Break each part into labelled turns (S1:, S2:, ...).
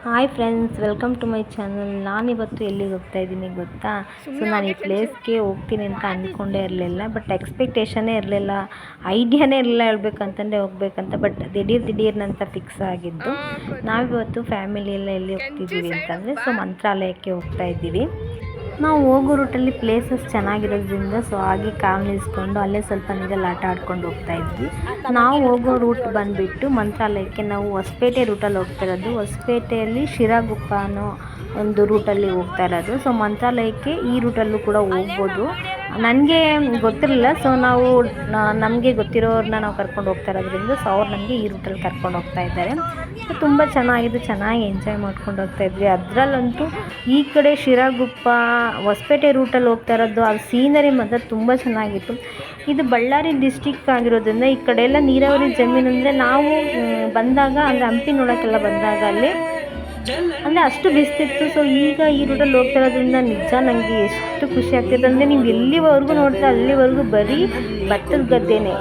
S1: Hi friends, welcome to my channel. ನಾನಿವತ್ತು ಎಲ್ಲಿಗೆ ಹೋಗ್ತಾ ಇದ್ದೀನಿ ಗೊತ್ತಾ? ಸೊ ನಾನು ಈ ಪ್ಲೇಸ್ಗೆ ಹೋಗ್ತೀನಿ ಅಂತ ಅಂದ್ಕೊಂಡೇ ಇರಲಿಲ್ಲ, ಬಟ್ ಎಕ್ಸ್ಪೆಕ್ಟೇಷನೇ ಇರಲಿಲ್ಲ, ಐಡಿಯಾನೇ ಇರಲಿಲ್ಲ ಹೇಳ್ಬೇಕಂತಂದರೆ ಹೋಗ್ಬೇಕಂತ. ಬಟ್ ದಿಢೀರ್ನಂತ ಫಿಕ್ಸ್ ಆಗಿದ್ದು. ನಾವಿವತ್ತು ಫ್ಯಾಮಿಲಿ ಎಲ್ಲ ಎಲ್ಲಿ ಹೋಗ್ತಿದ್ದೀವಿ ಅಂತಂದರೆ ಮಂತ್ರಾಲಯಕ್ಕೆ ಹೋಗ್ತಾ ಇದ್ದೀವಿ. ನಾವು ಹೋಗೋ ರೂಟಲ್ಲಿ ಪ್ಲೇಸಸ್ ಚೆನ್ನಾಗಿರೋದ್ರಿಂದ ಸೊ ಹಾಗೆ ಕಾರ್ ನಿಲ್ಲಿಸ್ಕೊಂಡು ಅಲ್ಲೇ ಸ್ವಲ್ಪ ನೀರಲ್ಲಿ ಆಟ ಆಡ್ಕೊಂಡು ಹೋಗ್ತಾ ಇದ್ವಿ. ನಾವು ಹೋಗೋ ರೂಟ್ ಬಂದುಬಿಟ್ಟು ಮಂತ್ರಾಲಯಕ್ಕೆ ನಾವು ಹೊಸಪೇಟೆ ರೂಟಲ್ಲಿ ಹೋಗ್ತಾ ಇರೋದು. ಹೊಸಪೇಟೆಯಲ್ಲಿ ಶಿರಾಗುಪ್ಪ ಅನ್ನೋ ಒಂದು ರೂಟಲ್ಲಿ ಹೋಗ್ತಾ ಇರೋದು. ಸೊ ಮಂತ್ರಾಲಯಕ್ಕೆ ಈ ರೂಟಲ್ಲೂ ಕೂಡ ಹೋಗ್ಬೋದು. ನನಗೆ ಗೊತ್ತಿರಲಿಲ್ಲ, ಸೊ ನಾವು ನಮಗೆ ಗೊತ್ತಿರೋರನ್ನ ನಾವು ಕರ್ಕೊಂಡು ಹೋಗ್ತಾ ಇರೋದ್ರಿಂದ ಸೊ ಅವ್ರು ನನಗೆ ಈ ರೂಟಲ್ಲಿ ಕರ್ಕೊಂಡು ಹೋಗ್ತಾ ಇದ್ದಾರೆ. ಸೊ ತುಂಬ ಚೆನ್ನಾಗಿದೆ, ಚೆನ್ನಾಗಿ ಎಂಜಾಯ್ ಮಾಡ್ಕೊಂಡು ಹೋಗ್ತಾ ಇದ್ವಿ. ಅದರಲ್ಲಂತೂ ಈ ಕಡೆ ಶಿರಾಗುಪ್ಪ ಹೊಸಪೇಟೆ ರೂಟಲ್ಲಿ ಹೋಗ್ತಾ ಇರೋದು, ಆ ಸೀನರಿ ಮಾತ್ರ ತುಂಬ ಚೆನ್ನಾಗಿತ್ತು. ಇದು ಬಳ್ಳಾರಿ ಡಿಸ್ಟಿಕ್ ಆಗಿರೋದ್ರಿಂದ ಈ ಕಡೆ ಎಲ್ಲ ನೀರಾವರಿ ಜಮೀನು. ಅಂದರೆ ನಾವು ಬಂದಾಗ ಅಂದರೆ ಹಂಪಿ ನೋಡೋಕ್ಕೆಲ್ಲ ಬಂದಾಗ ಅಲ್ಲಿ ಅಂದರೆ ಅಷ್ಟು ಬಿಸ್ತಿತ್ತು. ಸೊ ಈಗ ಈ ರೂಟಲ್ಲಿ ಹೋಗ್ತಾ ಇರೋದ್ರಿಂದ ನಿಜ ನನಗೆ ಎಷ್ಟು ಖುಷಿ ಆಗ್ತಿದೆ ಅಂದರೆ, ನೀವು ಎಲ್ಲಿವರೆಗೂ ನೋಡ್ತೀರ ಅಲ್ಲಿವರೆಗೂ ಬರೀ ಭತ್ತದ ಗದ್ದೆನೇ.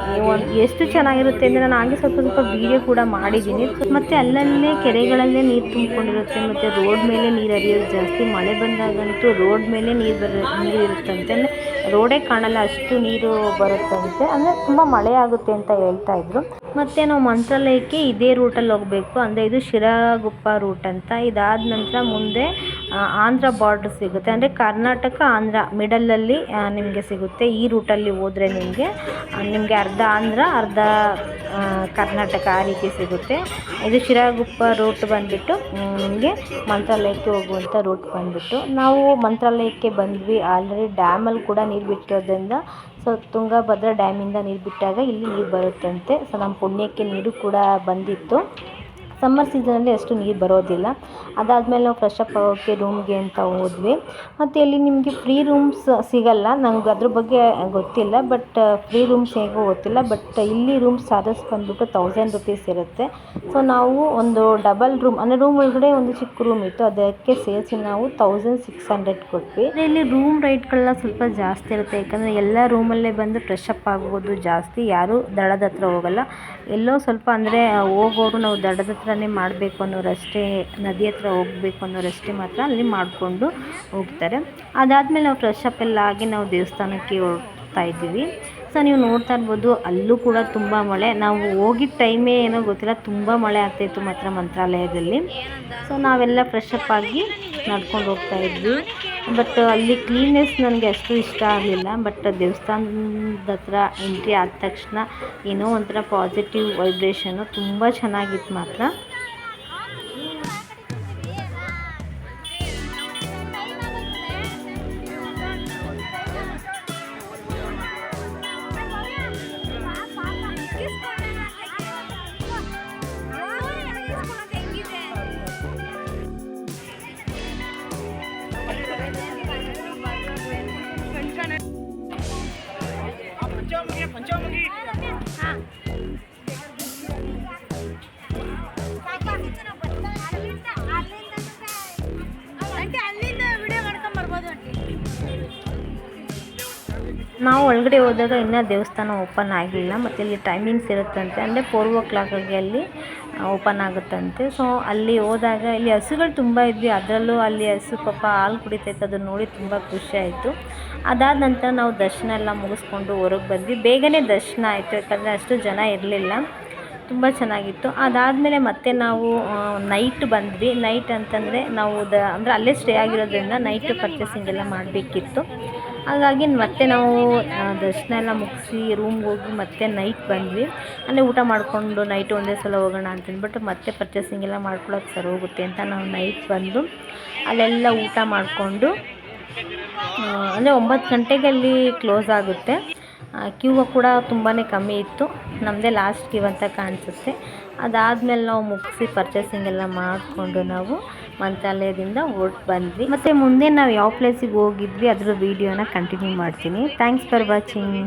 S1: ಎಷ್ಟು ಚೆನ್ನಾಗಿರುತ್ತೆ ಅಂದರೆ, ನಾನು ಹಾಗೆ ಸ್ವಲ್ಪ ವೀಡಿಯೋ ಕೂಡ ಮಾಡಿದ್ದೀನಿ. ಮತ್ತು ಅಲ್ಲಲ್ಲೇ ಕೆರೆಗಳಲ್ಲೇ ನೀರು ತುಂಬಿಕೊಂಡಿರುತ್ತೆ, ಮತ್ತು ರೋಡ್ ಮೇಲೆ ನೀರು ಹರಿಯೋದು ಜಾಸ್ತಿ. ಮಳೆ ಬಂದಾಗಂತೂ ರೋಡ್ ಮೇಲೆ ನೀರು ಇರುತ್ತಂತೆ, ಅಂದರೆ ರೋಡೇ ಕಾಣಲ್ಲ ಅಷ್ಟು ನೀರು ಬರುತ್ತಂತೆ. ಅಂದರೆ ತುಂಬ ಮಳೆ ಆಗುತ್ತೆ ಅಂತ ಹೇಳ್ತಾ ಇದ್ರು. ಮತ್ತು ನಾವು ಮಂತ್ರಾಲಯಕ್ಕೆ ಇದೇ ರೂಟಲ್ಲಿ ಹೋಗಬೇಕು, ಅಂದರೆ ಇದು ಶಿರಾಗುಪ್ಪ ರೂಟ್ ಅಂತ. ಇದಾದ ನಂತರ ಮುಂದೆ ಆಂಧ್ರ ಬಾರ್ಡ್ರ್ ಸಿಗುತ್ತೆ, ಅಂದರೆ ಕರ್ನಾಟಕ ಆಂಧ್ರ ಮಿಡಲಲ್ಲಿ ನಿಮಗೆ ಸಿಗುತ್ತೆ. ಈ ರೂಟಲ್ಲಿ ಹೋದರೆ ನಿಮಗೆ ಅರ್ಧ ಆಂಧ್ರ ಅರ್ಧ ಕರ್ನಾಟಕ ಆ ರೀತಿ ಸಿಗುತ್ತೆ. ಇದು ಶಿರಾಗುಪ್ಪ ರೂಟ್ ಬಂದುಬಿಟ್ಟು ನಿಮಗೆ ಮಂತ್ರಾಲಯಕ್ಕೆ ಹೋಗುವಂಥ ರೂಟ್ ಬಂದುಬಿಟ್ಟು. ನಾವು ಮಂತ್ರಾಲಯಕ್ಕೆ ಬಂದ್ವಿ. ಆಲ್ರೆಡಿ ಡ್ಯಾಮಲ್ಲಿ ಕೂಡ ನೀರು ಬಿಟ್ಟಿರೋದ್ರಿಂದ ಸೊ ತುಂಗಭದ್ರಾ ಡ್ಯಾಮಿಂದ ನೀರು ಬಿಟ್ಟಾಗ ಇಲ್ಲಿ ನೀರು ಬರುತ್ತಂತೆ. ಸೊ ನಮ್ಮ ಪುಣ್ಯಕ್ಕೆ ನೀರು ಕೂಡ ಬಂದಿತ್ತು. ಸಮ್ಮರ್ ಸೀಸನಲ್ಲಿ ಅಷ್ಟು ನೀರು ಬರೋದಿಲ್ಲ. ಅದಾದಮೇಲೆ ನಾವು ಫ್ರೆಶ್ ಅಪ್ ಆಗೋಕ್ಕೆ ರೂಮ್ಗೆ ಅಂತ ಹೋದ್ವಿ. ಮತ್ತು ಇಲ್ಲಿ ನಿಮಗೆ ಫ್ರೀ ರೂಮ್ಸ್ ಸಿಗಲ್ಲ, ನಂಗೆ ಅದ್ರ ಬಗ್ಗೆ ಗೊತ್ತಿಲ್ಲ, ಬಟ್ ಫ್ರೀ ರೂಮ್ಸ್ ಹೇಗೋ ಗೊತ್ತಿಲ್ಲ. ಬಟ್ ಇಲ್ಲಿ ರೂಮ್ ಚಾರ್ಜಸ್ ಬಂದುಬಿಟ್ಟು 1000 ರೂಪೀಸ್ ಇರುತ್ತೆ. ಸೊ ನಾವು ಒಂದು ಡಬಲ್ ರೂಮ್, ಅಂದರೆ ರೂಮ್ ಒಳಗಡೆ ಒಂದು ಚಿಕ್ಕ ರೂಮ್ ಇತ್ತು, ಅದಕ್ಕೆ ಸೇರಿಸಿ ನಾವು 1600 ಕೊಟ್ವಿ. ಇಲ್ಲಿ ರೂಮ್ ರೇಟ್ಗಳೆಲ್ಲ ಸ್ವಲ್ಪ ಜಾಸ್ತಿ ಇರುತ್ತೆ, ಯಾಕಂದರೆ ಎಲ್ಲ ರೂಮಲ್ಲೇ ಬಂದು ಫ್ರೆಶ್ ಅಪ್ ಆಗ್ಬೋದು ಜಾಸ್ತಿ. ಯಾರೂ ದಡದ ಹತ್ರ ಹೋಗಲ್ಲ, ಎಲ್ಲೋ ಸ್ವಲ್ಪ ಅಂದರೆ ಹೋಗೋರು ನಾವು ದಡದ ಹತ್ರನೇ ಮಾಡಬೇಕು ಅನ್ನೋರಷ್ಟೇ, ನದಿ ಹತ್ರ ಹೋಗಬೇಕು ಅನ್ನೋರಷ್ಟೇ ಮಾತ್ರ ಅಲ್ಲಿ ಮಾಡಿಕೊಂಡು ಹೋಗ್ತಾರೆ. ಅದಾದಮೇಲೆ ನಾವು ಫ್ರೆಶ್ ಅಪ್ ಎಲ್ಲ ಆಗಿ ನಾವು ದೇವಸ್ಥಾನಕ್ಕೆ ಹೋಗ್ತಾ ಇದ್ದೀವಿ. ಸೊ ನೀವು ನೋಡ್ತಾ ಇರ್ಬೋದು, ಅಲ್ಲೂ ಕೂಡ ತುಂಬ ಮಳೆ. ನಾವು ಹೋಗಿದ್ದ ಟೈಮೇ ಏನೋ ಗೊತ್ತಿಲ್ಲ, ತುಂಬ ಮಳೆ ಆಗ್ತಾಯಿತ್ತು ಮಾತ್ರ ಮಂತ್ರಾಲಯದಲ್ಲಿ. ಸೊ ನಾವೆಲ್ಲ ಫ್ರೆಶ್ ಅಪ್ ಆಗಿ ನಡ್ಕೊಂಡು ಹೋಗ್ತಾ ಇದ್ವಿ. ಬಟ್ ಅಲ್ಲಿ ಕ್ಲೀನ್ನೆಸ್ ನನಗೆ ಅಷ್ಟು ಇಷ್ಟ ಆಗಲಿಲ್ಲ. ಬಟ್ ದೇವಸ್ಥಾನದ ಹತ್ರ ಎಂಟ್ರಿ ಆದ ತಕ್ಷಣ ಏನೋ ಒಂಥರ ಪಾಸಿಟಿವ್ ವೈಬ್ರೇಷನ್ನು ತುಂಬ ಚೆನ್ನಾಗಿತ್ತು ಮಾತ್ರ. ನಾವು ಒಳಗಡೆ ಹೋದಾಗ ಇನ್ನೂ ದೇವಸ್ಥಾನ ಓಪನ್ ಆಗಲಿಲ್ಲ, ಮತ್ತು ಇಲ್ಲಿ ಟೈಮಿಂಗ್ಸ್ ಇರುತ್ತಂತೆ, ಅಂದರೆ 4 o'clock ಅಲ್ಲಿ ಓಪನ್ ಆಗುತ್ತಂತೆ. ಸೊ ಅಲ್ಲಿ ಹೋದಾಗ ಇಲ್ಲಿ ಹಸುಗಳು ತುಂಬ ಇದ್ವಿ, ಅದರಲ್ಲೂ ಅಲ್ಲಿ ಹಸು ಪಾಪ ಹಾಲು ಕುಡಿತೈತೆ, ಅದನ್ನು ನೋಡಿ ತುಂಬ ಖುಷಿ ಆಯಿತು. ಅದಾದ ನಂತರ ನಾವು ದರ್ಶನ ಎಲ್ಲ ಮುಗಿಸ್ಕೊಂಡು ಹೊರಗೆ ಬಂದ್ವಿ. ಬೇಗನೆ ದರ್ಶನ ಆಯಿತು, ಯಾಕಂದರೆ ಅಷ್ಟು ಜನ ಇರಲಿಲ್ಲ, ತುಂಬ ಚೆನ್ನಾಗಿತ್ತು. ಅದಾದಮೇಲೆ ಮತ್ತೆ ನಾವು ನೈಟ್ ಬಂದ್ವಿ. ನೈಟ್ ಅಂತಂದರೆ ನಾವು ಅಂದರೆ ಅಲ್ಲೇ ಸ್ಟೇ ಆಗಿರೋದ್ರಿಂದ ನೈಟ್ ಪರ್ಚೇಸಿಂಗ್ ಎಲ್ಲ ಮಾಡಬೇಕಿತ್ತು. ಹಾಗಾಗಿ ಮತ್ತೆ ನಾವು ದರ್ಶನ ಎಲ್ಲ ಮುಗಿಸಿ ರೂಮ್ಗೆ ಹೋಗಿ ಮತ್ತೆ ನೈಟ್ ಬಂದ್ವಿ. ಅಂದರೆ ಊಟ ಮಾಡಿಕೊಂಡು ನೈಟ್ ಒಂದೇ ಸಲ ಹೋಗೋಣ ಅಂತಂದ್ಬಿಟ್ಟು ಮತ್ತೆ ಪರ್ಚೇಸಿಂಗ್ ಎಲ್ಲ ಮಾಡ್ಕೊಳ್ಳೋಕೆ ಸರಿ ಹೋಗುತ್ತೆ ಅಂತ ನಾವು ನೈಟ್ ಬಂದು ಅಲ್ಲೆಲ್ಲ ಊಟ ಮಾಡಿಕೊಂಡು, ಅಂದರೆ 9 ಗಂಟೆಗೆ ಅಲ್ಲಿ ಕ್ಲೋಸ್ ಆಗುತ್ತೆ. ಕ್ಯೂ ಕೂಡ ತುಂಬಾ ಕಮ್ಮಿ ಇತ್ತು, ನಮ್ಮದೇ ಲಾಸ್ಟ್ ಕ್ಯೂ ಅಂತ ಕಾಣಿಸುತ್ತೆ. ಅದಾದಮೇಲೆ ನಾವು ಮುಗಿಸಿ ಪರ್ಚೇಸಿಂಗ್ ಎಲ್ಲ ಮಾಡಿಕೊಂಡು ನಾವು ಮಂತ್ರಾಲಯದಿಂದ ಹೊರಟು ಬಂದ್ವಿ. ಮತ್ತು ಮುಂದೆ ನಾವು ಯಾವ ಪ್ಲೇಸಿಗೆ ಹೋಗಿದ್ವಿ ಅದರ ವೀಡಿಯೋನ ಕಂಟಿನ್ಯೂ ಮಾಡ್ತೀನಿ. Thanks for watching.